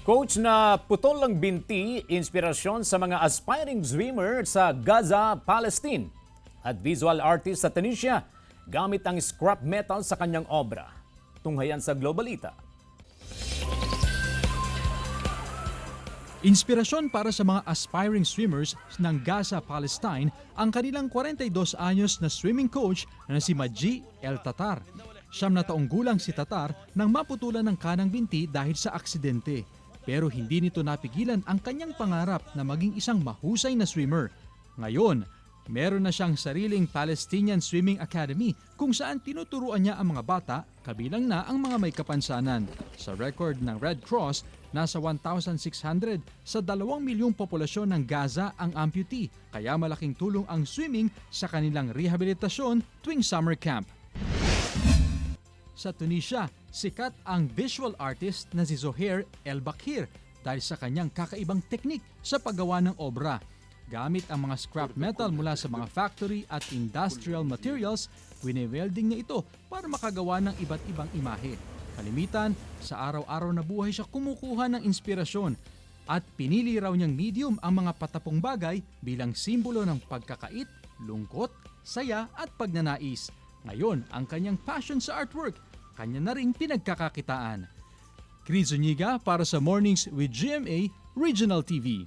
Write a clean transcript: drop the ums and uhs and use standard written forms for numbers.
Coach na putol lang binti, inspirasyon sa mga aspiring swimmer sa Gaza, Palestine. At visual artist sa Tunisia, gamit ang scrap metal sa kanyang obra. Tunghayan sa Globalita. Inspirasyon para sa mga aspiring swimmers ng Gaza, Palestine ang kanilang 42 anyos na swimming coach na si Maji El Tatar. 9 taong gulang si Tatar nang maputulan ng kanang binti dahil sa aksidente. Pero hindi nito napigilan ang kanyang pangarap na maging isang mahusay na swimmer. Ngayon, meron na siyang sariling Palestinian Swimming Academy kung saan tinuturuan niya ang mga bata, kabilang na ang mga may kapansanan. Sa record ng Red Cross, nasa 1,600 sa 2 milyong populasyon ng Gaza ang amputee, kaya malaking tulong ang swimming sa kanilang rehabilitasyon tuwing summer camp. Sa Tunisia, sikat ang visual artist na si Zohair El Bakir dahil sa kanyang kakaibang teknik sa paggawa ng obra. Gamit ang mga scrap metal mula sa mga factory at industrial materials, wine-welding niya ito para makagawa ng iba't ibang imahe. Kalimitan, sa araw-araw na buhay siya kumukuha ng inspirasyon at pinili raw niyang medium ang mga patapong bagay bilang simbolo ng pagkakait, lungkot, saya at pagnanais. Ngayon, ang kanyang passion sa artwork, kanya na ring pinagkakakitaan. Chris Zuniga para sa Mornings with GMA Regional TV.